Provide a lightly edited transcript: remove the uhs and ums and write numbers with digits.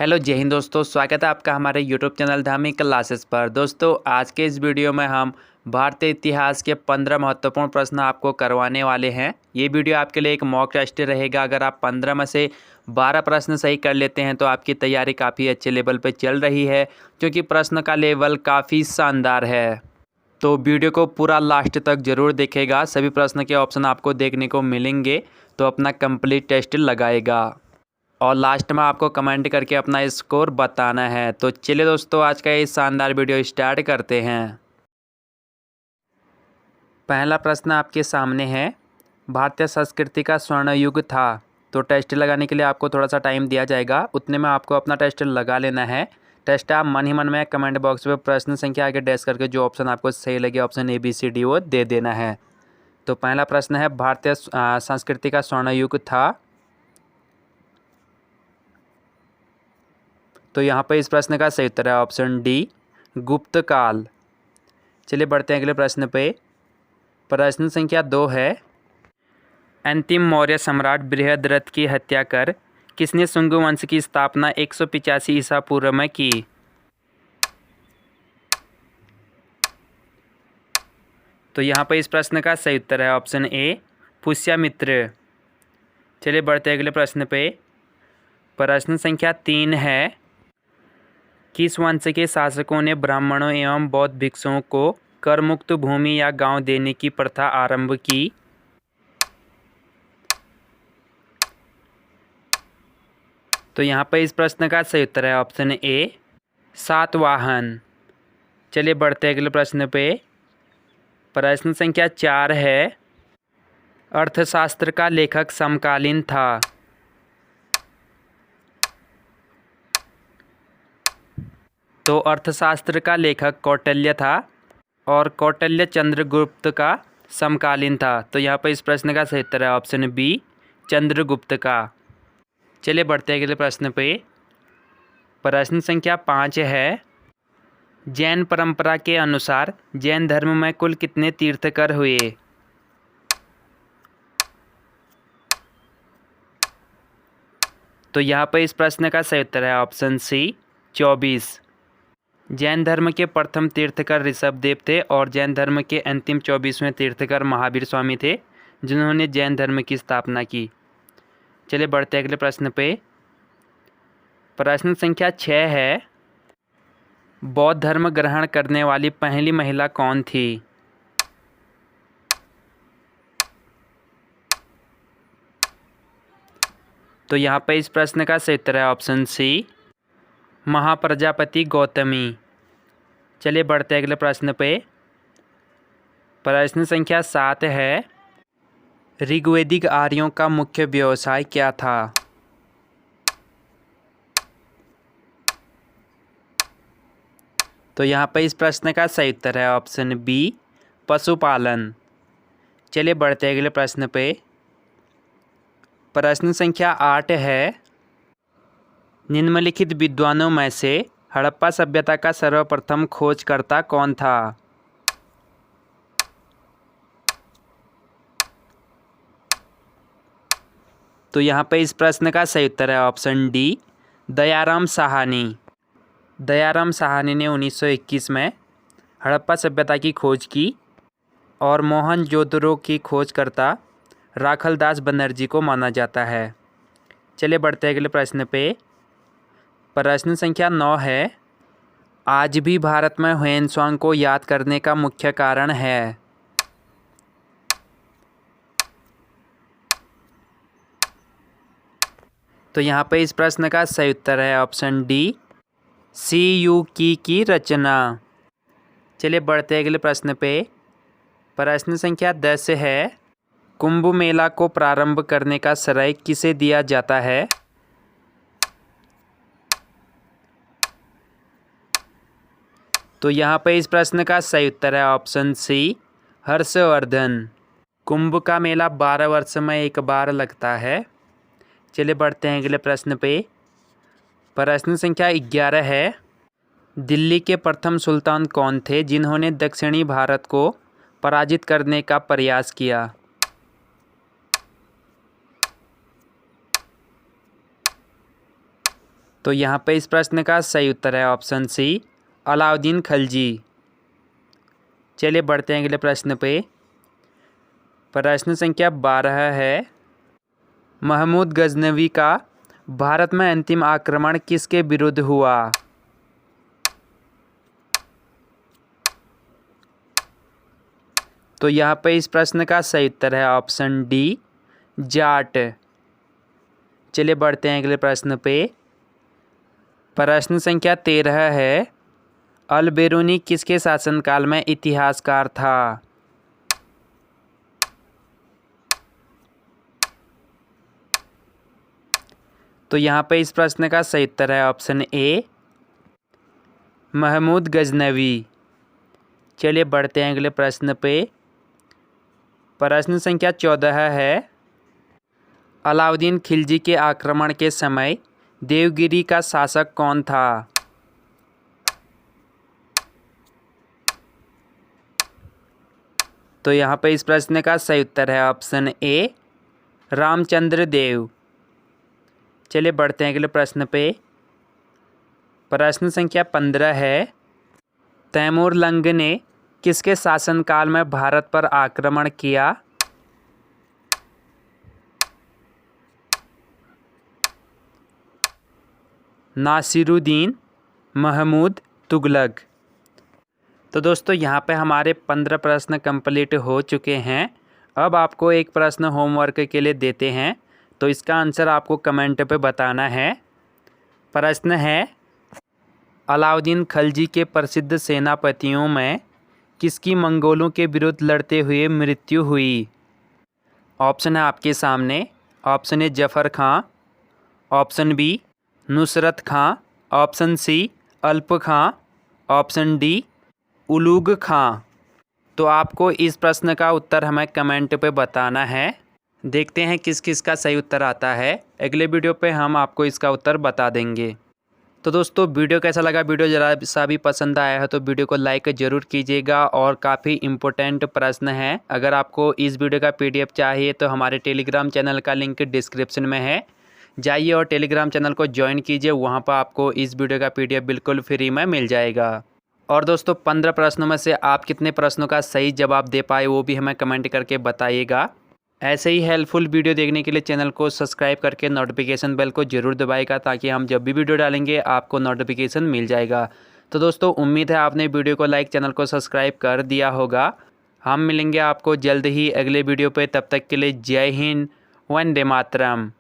Hello जय हिंद दोस्तों, स्वागत है आपका हमारे यूट्यूब चैनल धार्मिक क्लासेस पर। दोस्तों आज के इस वीडियो में हम भारतीय इतिहास के 15 महत्वपूर्ण प्रश्न आपको करवाने वाले हैं। ये वीडियो आपके लिए एक मॉक टेस्ट रहेगा। अगर आप 15 में से 12 प्रश्न सही कर लेते हैं तो आपकी तैयारी काफ़ी अच्छे लेवल पर चल रही है, क्योंकि प्रश्न का लेवल काफ़ी शानदार है। तो वीडियो को पूरा लास्ट तक ज़रूर देखेगा, सभी प्रश्न के ऑप्शन आपको देखने को मिलेंगे, तो अपना कंप्लीट टेस्ट लगाएगा और लास्ट में आपको कमेंट करके अपना स्कोर बताना है। तो चलिए दोस्तों, आज का ये शानदार वीडियो स्टार्ट करते हैं। पहला प्रश्न आपके सामने है, भारतीय संस्कृति का स्वर्ण युग था। तो टेस्ट लगाने के लिए आपको थोड़ा सा टाइम दिया जाएगा, उतने में आपको अपना टेस्ट लगा लेना है। टेस्ट आप मन ही मन में कमेंट बॉक्स में प्रश्न संख्या आगे डैश करके जो ऑप्शन आपको सही लगे, ऑप्शन ABCD वो दे देना है। तो पहला प्रश्न है, भारतीय संस्कृति का स्वर्ण युग था। तो यहाँ पर इस प्रश्न का सही उत्तर है ऑप्शन डी, गुप्त काल। चलिए बढ़ते हैं अगले प्रश्न पे। प्रश्न संख्या 2 है, अंतिम मौर्य सम्राट बृहद्रथ की हत्या कर किसने शुंग वंश की स्थापना 185 ईसा पूर्व में की? तो यहाँ पर इस प्रश्न का सही उत्तर है ऑप्शन ए, पुष्यमित्र। चलिए बढ़ते हैं अगले प्रश्न पे। प्रश्न संख्या 3 है, किस वंश के शासकों ने ब्राह्मणों एवं बौद्ध भिक्षुओं को कर मुक्त भूमि या गांव देने की प्रथा आरंभ की? तो यहाँ पर इस प्रश्न का सही उत्तर है ऑप्शन ए, सातवाहन। चलिए बढ़ते हैं अगले प्रश्न पे। प्रश्न संख्या 4 है, अर्थशास्त्र का लेखक समकालीन था। तो अर्थशास्त्र का लेखक कौटिल्य था और कौटिल्य चंद्रगुप्त का समकालीन था। तो यहाँ पर इस प्रश्न का सही उत्तर है ऑप्शन बी, चंद्रगुप्त का। चलिए बढ़ते हैं अगले प्रश्न पे। प्रश्न संख्या 5 है, जैन परंपरा के अनुसार जैन धर्म में कुल कितने तीर्थंकर हुए? तो यहाँ पर इस प्रश्न का सही उत्तर है ऑप्शन सी, 24। जैन धर्म के प्रथम तीर्थंकर ऋषभदेव थे और जैन धर्म के अंतिम 24वें तीर्थंकर महावीर स्वामी थे, जिन्होंने जैन धर्म की स्थापना की। चलिए बढ़ते अगले प्रश्न पे। प्रश्न संख्या 6 है, बौद्ध धर्म ग्रहण करने वाली पहली महिला कौन थी? तो यहाँ पर इस प्रश्न का सही उत्तर है ऑप्शन सी, महाप्रजापति गौतमी। चलिए बढ़ते अगले प्रश्न पे। प्रश्न संख्या 7 है, ऋग्वैदिक आर्यों का मुख्य व्यवसाय क्या था? तो यहाँ पर इस प्रश्न का सही उत्तर है ऑप्शन बी, पशुपालन। चलिए बढ़ते अगले प्रश्न पे। प्रश्न संख्या 8 है, निम्नलिखित विद्वानों में से हड़प्पा सभ्यता का सर्वप्रथम खोजकर्ता कौन था? तो यहाँ पर इस प्रश्न का सही उत्तर है ऑप्शन डी, दयाराम साहनी। दयाराम साहनी ने 1921 में हड़प्पा सभ्यता की खोज की और मोहनजोदड़ो की खोजकर्ता राखलदास बनर्जी को माना जाता है। चलिए बढ़ते अगले प्रश्न पे। प्रश्न संख्या 9 है, आज भी भारत में ह्वेनसांग को याद करने का मुख्य कारण है? तो यहाँ पे इस प्रश्न का सही उत्तर है ऑप्शन डी, CU की रचना। चलिए बढ़ते अगले प्रश्न पे। प्रश्न संख्या 10 है, कुंभ मेला को प्रारंभ करने का श्रेय किसे दिया जाता है? तो यहाँ पे इस प्रश्न का सही उत्तर है ऑप्शन सी, हर्षवर्धन। कुंभ का मेला 12 वर्ष में एक बार लगता है। चलिए बढ़ते हैं अगले प्रश्न पे। प्रश्न संख्या 11 है, दिल्ली के प्रथम सुल्तान कौन थे जिन्होंने दक्षिणी भारत को पराजित करने का प्रयास किया? तो यहाँ पे इस प्रश्न का सही उत्तर है ऑप्शन सी, अलाउद्दीन खिलजी। चलिए बढ़ते हैं अगले प्रश्न पे। प्रश्न संख्या 12 है, महमूद गजनवी का भारत में अंतिम आक्रमण किसके विरुद्ध हुआ? तो यहाँ पे इस प्रश्न का सही उत्तर है ऑप्शन डी, जाट। चलिए बढ़ते हैं अगले प्रश्न पे। प्रश्न संख्या 13 है, अल बेरूनी किसके शासनकाल में इतिहासकार था? तो यहाँ पे इस प्रश्न का सही उत्तर है ऑप्शन ए, महमूद गजनवी। चलिए बढ़ते हैं अगले प्रश्न पे। प्रश्न संख्या 14 है, अलाउद्दीन खिलजी के आक्रमण के समय देवगिरी का शासक कौन था? तो यहाँ पे इस प्रश्न का सही उत्तर है ऑप्शन ए, रामचंद्र देव। चलिए बढ़ते हैं अगले प्रश्न पे। प्रश्न संख्या 15 है, तैमूर लंग ने किसके शासनकाल में भारत पर आक्रमण किया? नासिरुद्दीन, महमूद, तुगलक। तो दोस्तों यहाँ पे हमारे 15 प्रश्न कंप्लीट हो चुके हैं। अब आपको एक प्रश्न होमवर्क के लिए देते हैं, तो इसका आंसर आपको कमेंट पे बताना है। प्रश्न है, अलाउद्दीन खिलजी के प्रसिद्ध सेनापतियों में किसकी मंगोलों के विरुद्ध लड़ते हुए मृत्यु हुई? ऑप्शन है आपके सामने। Option A Zafar Khan, option B Nusrat Khan, option C Alp Khan, option D Ulugh खां। तो आपको इस प्रश्न का उत्तर हमें कमेंट पे बताना है। देखते हैं किस किस का सही उत्तर आता है। अगले वीडियो पे हम आपको इसका उत्तर बता देंगे। तो दोस्तों वीडियो कैसा लगा? वीडियो ज़रा सा भी पसंद आया है तो वीडियो को लाइक ज़रूर कीजिएगा, और काफ़ी इम्पोर्टेंट प्रश्न है। अगर आपको इस वीडियो का PDF चाहिए तो हमारे टेलीग्राम चैनल का लिंक डिस्क्रिप्शन में है, जाइए और टेलीग्राम चैनल को ज्वाइन कीजिए। वहाँ पर आपको इस वीडियो का PDF बिल्कुल फ्री में मिल जाएगा। और दोस्तों 15 प्रश्नों में से आप कितने प्रश्नों का सही जवाब दे पाए वो भी हमें कमेंट करके बताइएगा। ऐसे ही हेल्पफुल वीडियो देखने के लिए चैनल को सब्सक्राइब करके नोटिफिकेशन बेल को जरूर दबाएगा, ताकि हम जब भी वीडियो डालेंगे आपको नोटिफिकेशन मिल जाएगा। तो दोस्तों उम्मीद है आपने वीडियो को लाइक, चैनल को सब्सक्राइब कर दिया होगा। हम मिलेंगे आपको जल्द ही अगले वीडियो पे। तब तक के लिए जय हिंद, वंदे मातरम।